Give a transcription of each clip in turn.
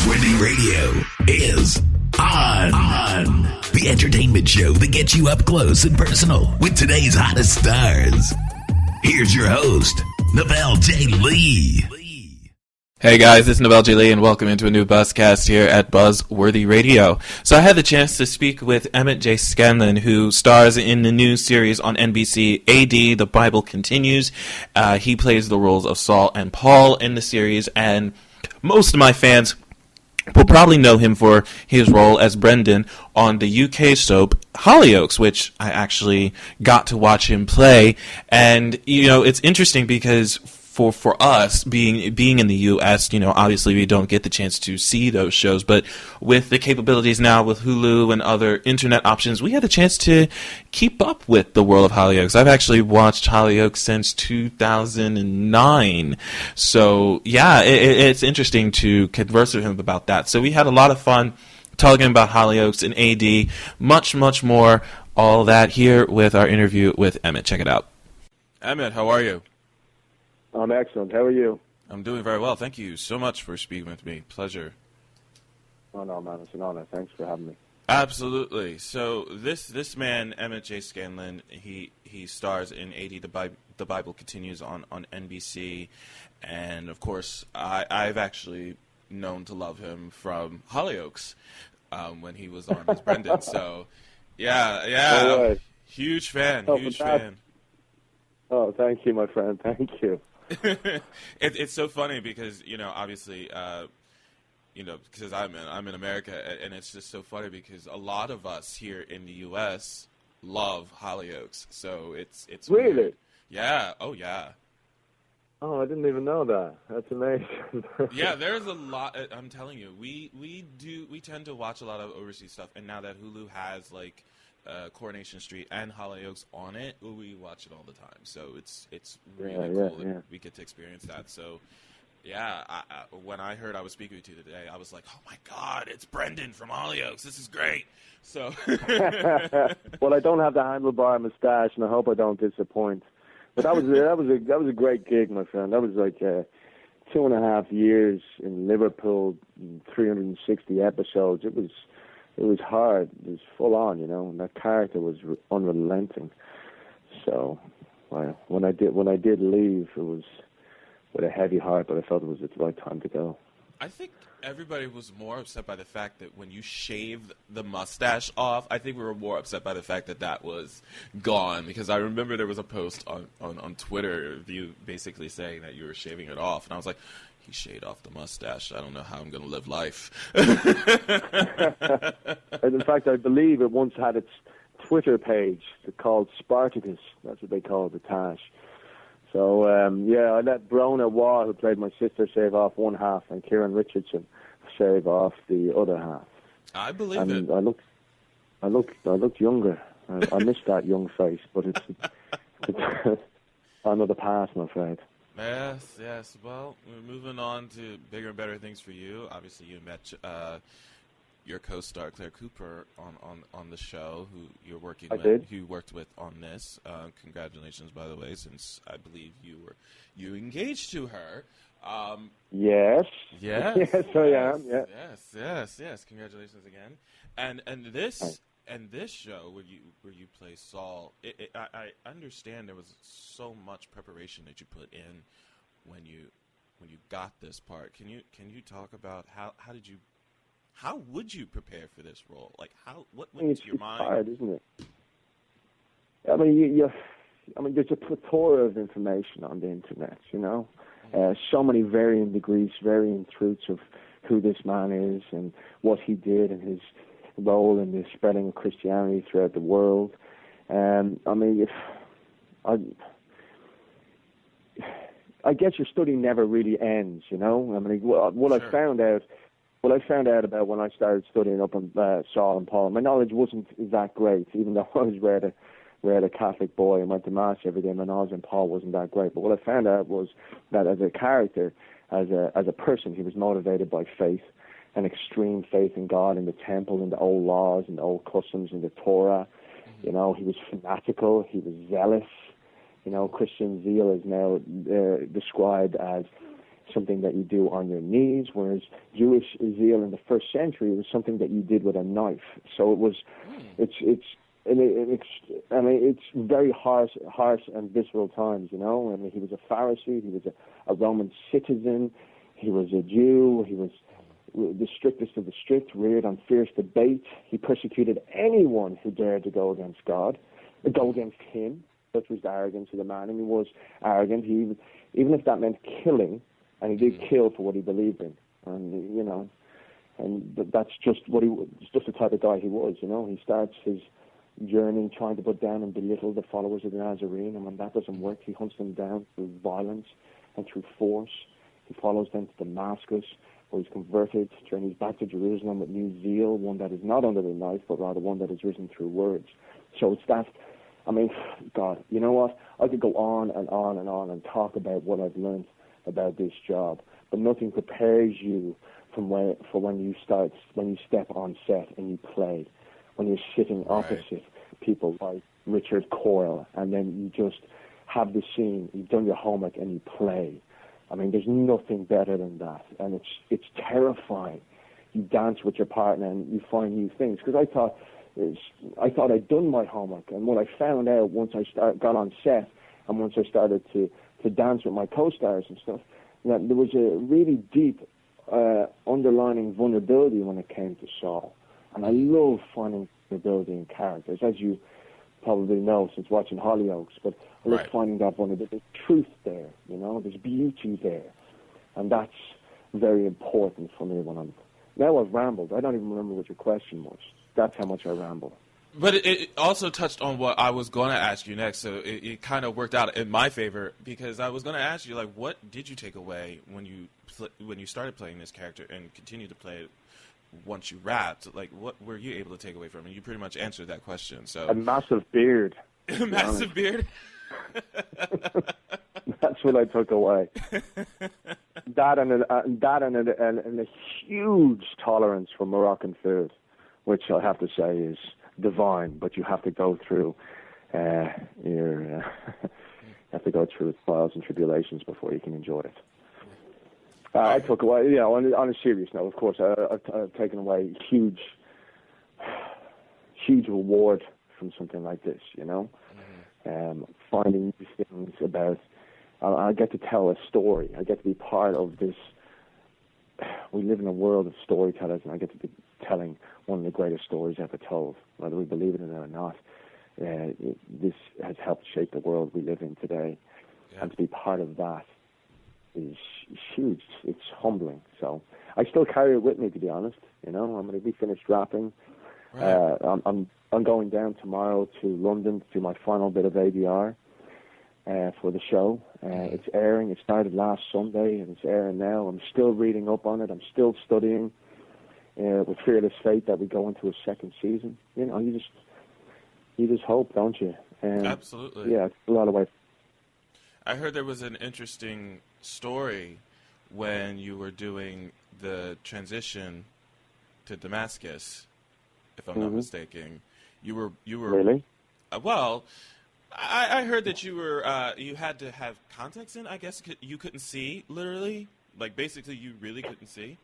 Buzzworthy Radio is on. The entertainment show that gets you up close and personal with today's hottest stars. Here's your host, Nabel J. Lee. Hey guys, this is Nabel J. Lee and welcome into a new Buzzcast here at Buzzworthy Radio. So I had the chance to speak with Emmett J Scanlan, who stars in the new series on NBC, AD, The Bible Continues. He plays the roles of Saul and Paul in the series, and most of my fans will probably know him for his role as Brendan on the UK soap Hollyoaks, which I actually got to watch him play. And, you know, it's interesting because for us being in the US, you know, obviously we don't get the chance to see those shows, but with the capabilities now with Hulu and other internet options, we had a chance to keep up with the world of Hollyoaks. I've actually watched Hollyoaks since 2009. So yeah, it's interesting to converse with him about that. So we had a lot of fun talking about Hollyoaks and AD, much more, all that here with our interview with Emmett. Check it out. Emmett, how are you? I'm excellent. How are you? I'm doing very well. Thank you so much for speaking with me. Pleasure. Oh, no, man. It's an honor. Thanks for having me. Absolutely. So this man, Emmett J Scanlan, he stars in AD, The Bible Continues on NBC. And, of course, I've actually known to love him from Hollyoaks when he was on as Brendan. So, yeah. All right. Huge fan. Oh, thank you, my friend. Thank you. It's so funny because, you know, obviously, you know, because I'm in America, and it's just so funny because a lot of us here in the U.S. love Hollyoaks. So it's really weird. Yeah. Oh, yeah. Oh, I didn't even know that. That's amazing. Yeah, there's a lot. I'm telling you, we tend to watch a lot of overseas stuff, and now that Hulu has like Coronation Street and Hollyoaks on it, we watch it all the time. So it's really cool that we get to experience that. So yeah, when I heard I was speaking to you today, I was like, oh my God, it's Brendan from Hollyoaks. This is great. So well, I don't have the handlebar mustache, and I hope I don't disappoint. But that was a great gig, my friend. That was like 2.5 years in Liverpool, 360 episodes. It was hard. It was full on, you know. And that character was unrelenting. So, when I did leave, it was with a heavy heart, but I felt it was the right time to go. I think everybody was more upset by the fact that when you shaved the mustache off, I think we were more upset by the fact that was gone, because I remember there was a post on Twitter of you basically saying that you were shaving it off, and I was like, he shaved off the mustache. I don't know how I'm going to live life. And in fact, I believe it once had its Twitter page called Spartacus. That's what they called the tash. So, I let Brona Waugh, who played my sister, shave off one half, and Kieran Richardson shave off the other half. I believe and it. I looked younger. I missed that young face, but it's another past, I'm afraid. Yes. Well, we're moving on to bigger and better things for you. Obviously, you met your co-star Claire Cooper on the show, who you're working with, who you worked with on this. Congratulations, by the way, since I believe you engaged to her. Yes. Yes, I am. Yeah. Yes. Congratulations again. And this show where you play Saul, I understand there was so much preparation that you put in when you got this part. Can you talk about how would you prepare for this role? Like what went into your mind? It's hard, isn't it? I mean, there's a plethora of information on the internet, you know. So many varying degrees, varying truths of who this man is and what he did and his role in the spreading of Christianity throughout the world. I mean, I guess your study never really ends, you know. I mean, what I found out about when I started studying up on Saul and Paul, my knowledge wasn't that great, even though I was read a Catholic boy and went to Mass every day. My knowledge on Paul wasn't that great. But what I found out was that as a character, as a person, he was motivated by faith, an extreme faith in God, in the temple, in the old laws, in the old customs, in the Torah. Mm-hmm. You know, he was fanatical, he was zealous. You know, Christian zeal is now described as something that you do on your knees, whereas Jewish zeal in the first century was something that you did with a knife. So it's very harsh and visceral times, you know. I mean, he was a Pharisee, he was a Roman citizen, he was a Jew, he was the strictest of the strict, reared on fierce debate. He persecuted anyone who dared to go against him. Such was the arrogance of the man, and he was arrogant. Even if that meant killing, and he did kill for what he believed in, and you know, and that's just just the type of guy he was. You know, he starts his journey trying to put down and belittle the followers of the Nazarene, and when that doesn't work, he hunts them down through violence and through force. He follows them to Damascus, where he's converted, journeys back to Jerusalem with new zeal, one that is not under the knife, but rather one that is risen through words. So it's that. I mean, God, you know what? I could go on and on and on and talk about what I've learned about this job, but nothing prepares you for when you step on set and you play, when you're sitting opposite people like Richard Coyle, and then you just have the scene, you've done your homework, and you play. I mean, there's nothing better than that, and it's terrifying. You dance with your partner and you find new things, because I thought I'd done my homework, and what I found out once I got on set and once I started to dance with my co-stars and stuff, that there was a really deep underlining vulnerability when it came to Saul. And I love finding vulnerability in characters, as you probably know since watching Hollyoaks, but I love finding that vulnerability. There's truth there, you know, there's beauty there, and that's very important for me when I'm... Now I've rambled. I don't even remember what your question was. That's how much I ramble. But it also touched on what I was going to ask you next, so it kind of worked out in my favor, because I was going to ask you, like, what did you take away when you started playing this character and continued to play it once you wrapped? Like, what were you able to take away from it? You pretty much answered that question. So a massive beard. A massive beard? That's what I took away. That and a huge tolerance for Moroccan food, which I have to say is divine, but you have to go through you have to go through its trials and tribulations before you can enjoy it. I took away, you know, on a serious note, of course, I've taken away huge reward from something like this, you know. Finding these things about, I get to tell a story. I get to be part of this. We live in a world of storytellers, and I get to be telling one of the greatest stories ever told, whether we believe it or not. This has helped shape the world we live in today, and to be part of that is huge. It's humbling. So I still carry it with me, to be honest. You know, I'm going to be finished rapping. Right. I'm going down tomorrow to London to do my final bit of ADR for the show. It's airing. It started last Sunday, and it's airing now. I'm still reading up on it. I'm still studying with fearless faith that we go into a second season. You know, you just hope, don't you? Absolutely. Yeah, it's a lot of way. I heard there was an interesting story when you were doing the transition to Demascus, if I'm not mistaken. You were really? Well, I heard that you had to have contacts in. I guess you couldn't see, literally. Like, basically, you really couldn't see.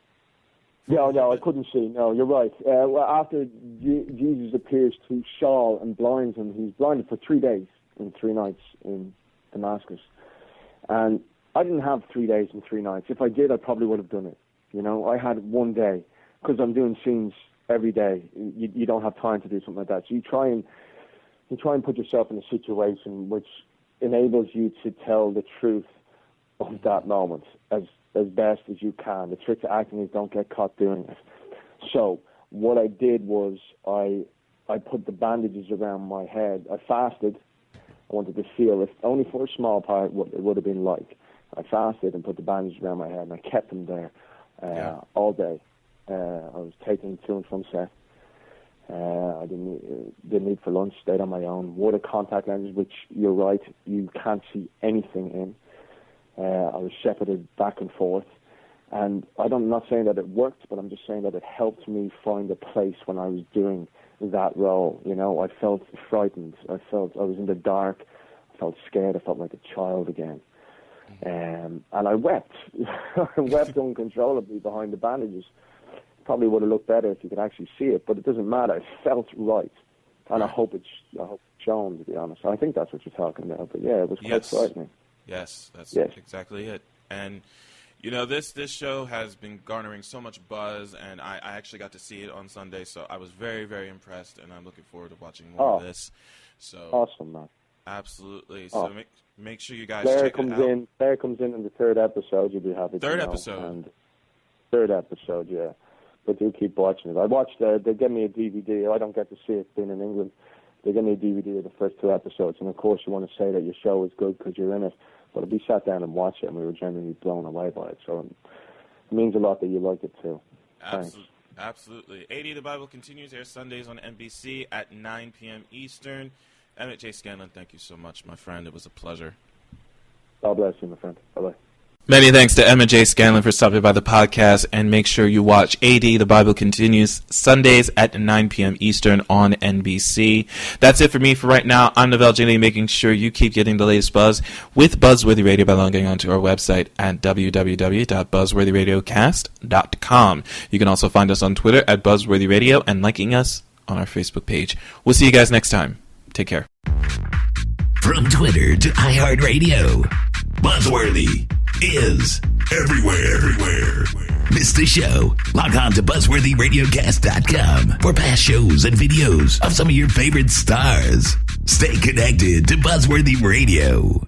No, I couldn't see. No, you're right. Well, after Jesus appears to Saul and blinds him, he's blinded for 3 days and 3 nights in Damascus. And I didn't have 3 days and 3 nights. If I did, I probably would have done it. You know, I had 1 day, because I'm doing scenes every day. You don't have time to do something like that. So you try and put yourself in a situation which enables you to tell the truth of that moment as best as you can. The trick to acting is don't get caught doing it. So what I did was I put the bandages around my head. I fasted. I wanted to feel, if only for a small part, what it would have been like. I fasted and put the bandages around my head, and I kept them there all day. I was taking to and from set. I didn't eat for lunch, stayed on my own. Wore the contact lenses, which, you're right, you can't see anything in. I was shepherded back and forth. And I'm not saying that it worked, but I'm just saying that it helped me find a place when I was doing that role. You know, I felt frightened. I was in the dark. I felt scared. I felt like a child again. And I wept. I wept uncontrollably behind the bandages. Probably would have looked better if you could actually see it, but it doesn't matter. It felt right. And I hope it's shown, to be honest. I think that's what you're talking about. But yeah, it was quite frightening. Yes, that's exactly it. And, you know, this show has been garnering so much buzz, and I actually got to see it on Sunday, so I was very, very impressed, and I'm looking forward to watching more of this. So awesome, man. Absolutely. So make sure you guys Claire check it out. Claire comes in the third episode. You'll be happy to know. Third episode, yeah. But do keep watching it. I watched, they gave me a DVD. I don't get to see it being in England. They gave me a DVD of the first 2 episodes. And, of course, you want to say that your show is good because you're in it. But we sat down and watched it, and we were genuinely blown away by it. So it means a lot that you like it, too. Absolutely. 80 The Bible continues here Sundays on NBC at 9 p.m. Eastern. Emmett J Scanlan, thank you so much, my friend. It was a pleasure. God bless you, my friend. Bye-bye. Many thanks to Emmett J Scanlan for stopping by the podcast, and make sure you watch AD The Bible Continues Sundays at 9 p.m. Eastern on NBC. That's it for me for right now. I'm Miniseries J, making sure you keep getting the latest buzz with Buzzworthy Radio by logging onto our website at www.buzzworthyradiocast.com. You can also find us on Twitter at Buzzworthy Radio and liking us on our Facebook page. We'll see you guys next time. Take care. From Twitter to iHeartRadio, Buzzworthy is everywhere. Miss the show? Log on to BuzzworthyRadiocast.com for past shows and videos of some of your favorite stars. Stay connected to Buzzworthy Radio.